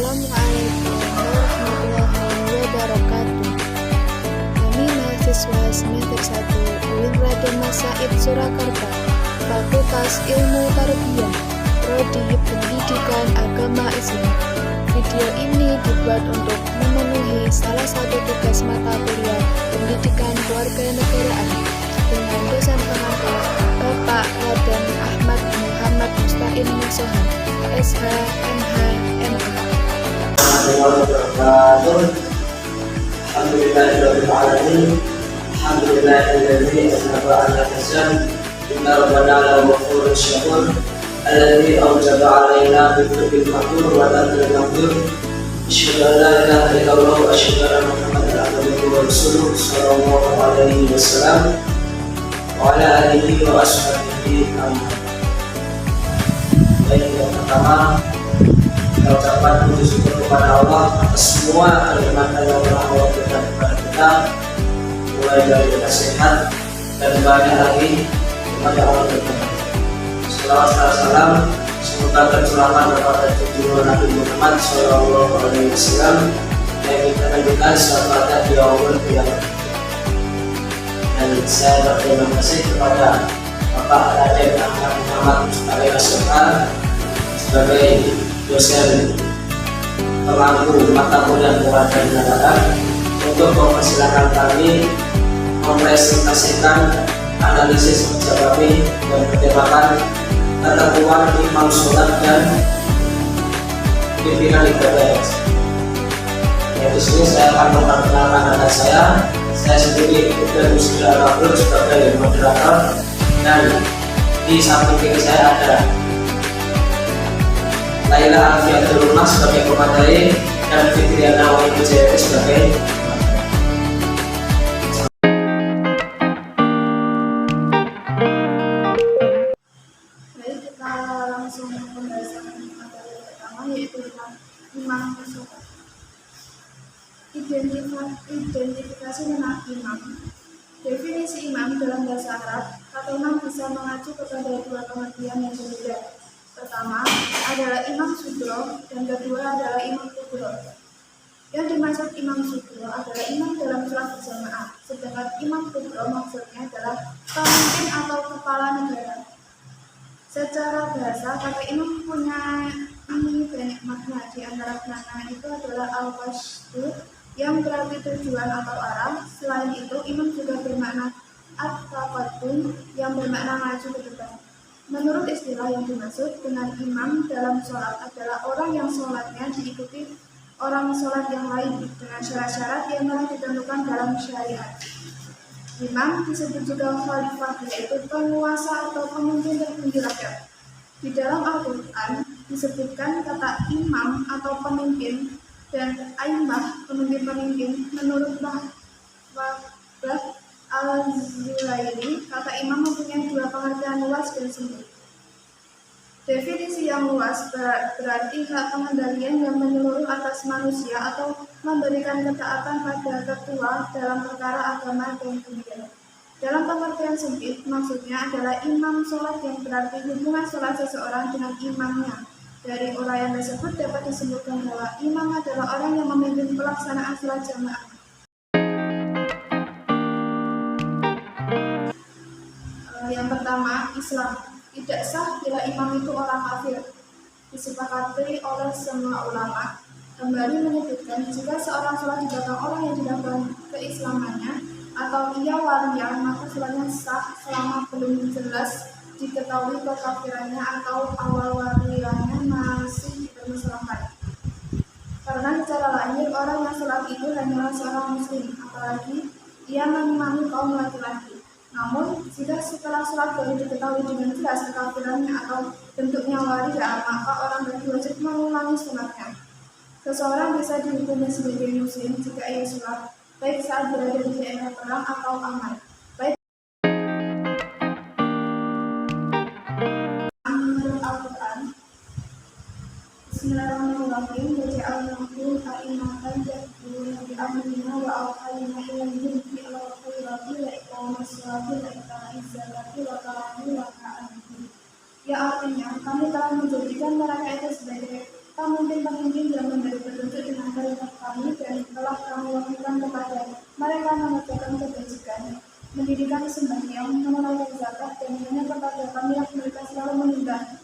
Assalamualaikum warahmatullahi wabarakatuh. Kami mahasiswa semester 1 UIN Raden Mas Said Surakarta, Fakultas Ilmu Tarbiyah, Prodi Pendidikan Agama Islam. Video ini dibuat untuk memenuhi salah satu tugas mata kuliah Pendidikan Kewarganegaraan dengan dosen pengampu Bapak Raden Ahmad Muhammad Musta'in Masohan, SH, MH, MA. Alhamdulillahirrahmanirrahim. Alhamdulillahilladzi azhaba 'anna al-hazan. Inna rabbana laghafurun syakur. Alladzi awjaba 'alaina bil maqdur wa tarkil maqdur. Asyhadu an la ilaha illallah wa asyhadu anna Muhammadan abduhu wa rasuluhu sallallahu alaihi wasallam wa ala alihi wa ashabihi ajma'in. Baik, yang pertama kita ucapkan puji syukur kepada Allah atas semua kenikmatan yang telah Allah berikan kepada kita, mulai dari kita sehat dan banyak lagi kepada Allah berkata. Salawat dan salam semoga tercurahkan kepada junjungan Nabi Muhammad Sallallahu Alaihi Wasallam yang kita lanjutkan sahabatnya di awal kiamat. Dan saya berterima kasih kepada Bapak Raden Ahmad Muhammad Musta'in Masohan sebagai dosen pengampu mata kuliah kewarganegaraan untuk mempersilahkan kami mempresentasikan analisis kerja kami dan bertemakan ketentuan imam sholat dan pimpinan ibadah. Di sini saya akan memperkenalkan diri saya sendiri dan Muslim Al-Mabrur sebagai moderator, dan di samping kiri saya ada Laila Alfiatul Mas sebagai pemateri dan Fitriana Wahyu Jaya sebagai Baik, kita langsung pembahasan materi pertama, yaitu tentang imam sholat. Identifikasi tentang imam. Definisi imam dalam bahasa Arab, kata imam bisa mengacu kepada dua pengertian yang berbeda. Pertama adalah imam sugro dan kedua adalah imam kubro. Yang dimaksud imam sugro adalah imam dalam sholat berjamaah, sedangkan imam kubro maksudnya adalah pemimpin atau kepala negara. Secara bahasa, kata imam punya banyak makna. Di antara makna itu adalah al-qasdu yang berarti tujuan atau arah. Selain itu, imam juga bermakna at-taqaddum yang bermakna maju ke depan. Menurut istilah yang dimaksud dengan imam dalam sholat adalah orang yang sholatnya diikuti orang sholat yang lain dengan syarat-syarat yang telah ditentukan dalam syariat. Imam disebut juga khalifah, yaitu penguasa atau pemimpin tertinggi rakyat. Di dalam Al-Quran disebutkan kata imam atau pemimpin dan aimah pemimpin-pemimpin. Menurut Bahbah Al-Zulairi, kata imam mempunyai dua pengertian luas dan sempit. Definisi yang luas berarti hak pengendalian yang menyeluruh atas manusia atau memberikan ketaatan pada ketua dalam perkara agama dan dunia. Dalam pengertian sempit, maksudnya adalah imam sholat yang berarti hubungan sholat seseorang dengan imamnya. Dari uraian tersebut dapat disebutkan bahwa imam adalah orang yang memimpin pelaksanaan sholat jamaah. Yang pertama, Islam. Tidak sah bila imam itu orang kafir. Disepakati oleh semua ulama. Kembali menyebutkan jika seorang sholat di belakang orang yang dilakukan keislamannya atau ia waria, maka sholatnya sah selama belum jelas diketahui kekafirannya atau awal wariannya masih dipermasalahkan. Karena secara lahir orang yang sholat itu hanyalah seorang muslim, apalagi ia mengimami kaum laki-laki. Namun, jika setelah sholat baru diketahui dengan jelas kekafirannya atau bentuknya waria, maka orang tadi wajib mengulangi sholatnya. Seseorang bisa dihukumi sebagai muslim jika ia sholat, baik saat berada di daerah perang atau aman. Baik menurut Al-Quran, Bismillahirrahmanirrahim. Waja'alnakum a'immatan yahduna bi amrina wa awhayna ilaihim bil khairati wa iqamas sholati wa ita'iz zakati wa kanu raka'an. Ya, artinya kami telah menjadikan mereka itu sebagai Pemimpin-pemimpin yang memberi petunjuk dengan kalimat kami dan telah kami lakukan kepada mereka mengerjakan kebajikan, mendirikan sembahyang, menunaikan zakat, dan hanya kepada kami yang mereka selalu menyembah.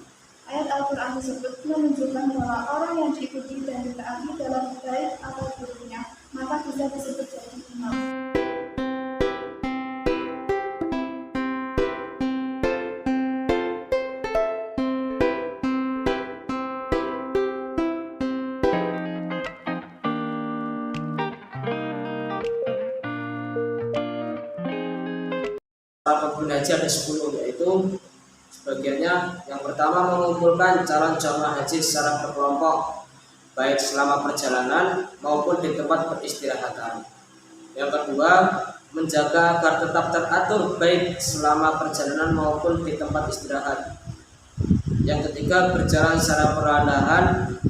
Ayat Al-Quran tersebut menunjukkan bahwa orang yang diikuti dan ditaati dalam baik atau buruknya, maka bisa disebut jadi imam. Para pemimpin haji ada 10, yaitu sebagiannya yang pertama mengumpulkan calon jamaah haji secara berkelompok baik selama perjalanan maupun di tempat peristirahatan. Yang kedua, menjaga agar tetap teratur baik selama perjalanan maupun di tempat istirahat. Yang ketiga, berjalan secara perlahan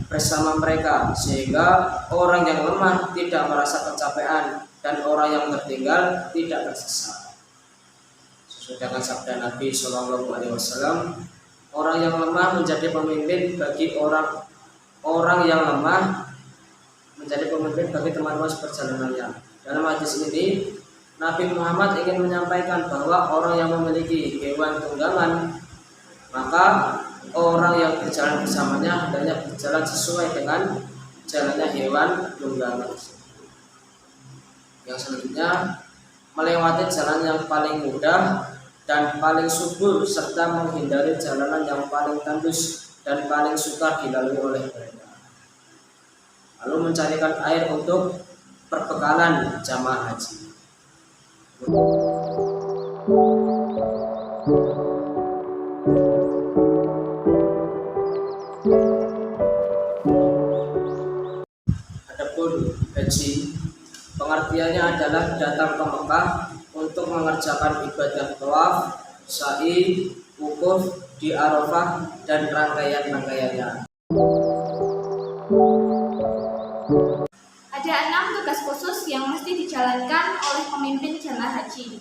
bersama mereka sehingga orang yang lemah tidak merasa kecapean dan orang yang tertinggal tidak tersesat. Sedangkan sabda Nabi Shallallahu Alaihi Wasallam, orang yang lemah menjadi pemimpin bagi orang yang lemah menjadi pemimpin bagi teman-teman seperjalanannya. Dalam hadis ini, Nabi Muhammad ingin menyampaikan bahwa orang yang memiliki hewan tunggangan, maka orang yang berjalan bersamanya hendaknya berjalan sesuai dengan jalannya hewan tunggangan. Yang selanjutnya, melewati jalan yang paling mudah dan paling subur serta menghindari jalanan yang paling tandus dan paling sukar dilalui oleh mereka. Lalu mencarikan air untuk perbekalan jamaah haji. Adapun haji, pengertiannya adalah datang ke Mekah untuk mengerjakan ibadah tawaf, sa'i, wukuf di Arafah dan rangkaian-rangkaiannya. Ada 6 tugas khusus yang mesti dijalankan oleh pemimpin jamaah haji.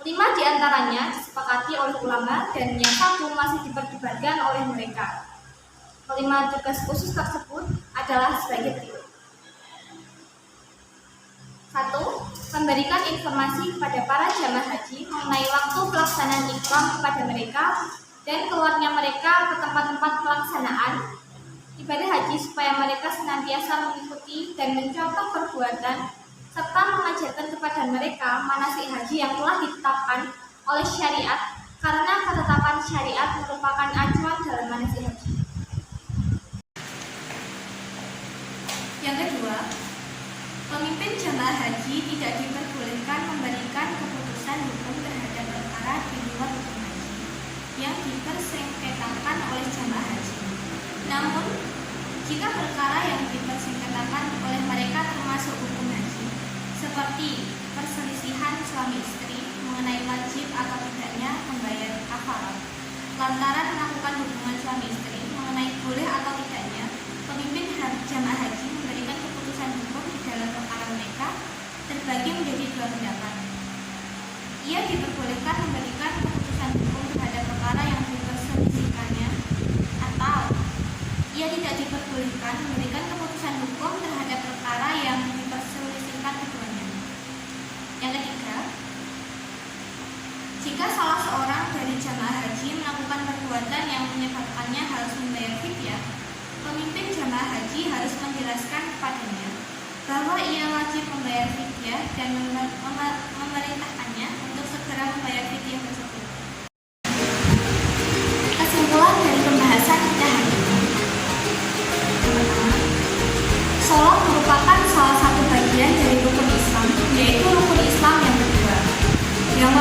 5 diantaranya disepakati oleh ulama dan yang 1 masih diperdebatkan oleh mereka. 5 tugas khusus tersebut adalah sebagai berikut. 1. Memberikan informasi kepada para jamaah haji mengenai waktu pelaksanaan ihram kepada mereka dan keluarnya mereka ke tempat-tempat pelaksanaan ibadah haji supaya mereka senantiasa mengikuti dan mencontoh perbuatan serta mengajarkan kepada mereka manasik haji yang telah ditetapkan oleh syariat karena ketetapan syariat merupakan acuan dalam manasik haji. Yang kedua, pemimpin jamaah haji tidak diperbolehkan memberikan keputusan hukum terhadap perkara di luar hukum haji yang dipersengketakan oleh jamaah haji. Namun, jika perkara yang dipersengketakan oleh mereka termasuk hukum haji, seperti perselisihan suami istri mengenai wajib atau tidaknya membayar kafarat, lantaran melakukan hubungan suami istri mengenai boleh atau tidaknya, pemimpin jamaah haji memberikan keputusan hukum di dalam perkara mereka terbagi menjadi 2 pendapat. Ia diperbolehkan memberikan keputusan hukum terhadap perkara yang diperselisihkannya, atau ia tidak diperbolehkan memberikan keputusan hukum terhadap perkara yang diperselisihkan keduanya. Yang ketiga, jika salah seorang dari jamaah haji melakukan perbuatan yang menyebabkannya harus membayar fidyah, pemimpin jamaah haji harus menjelaskan kepadanya bahwa ia wajib membayar fidyah dan memerintahkannya untuk segera membayar fidyah tersebut. Kesimpulan dari pembahasan kita hari ini. Pertama, sholat merupakan salah satu bagian dari rukun Islam, yaitu rukun Islam yang kedua, yang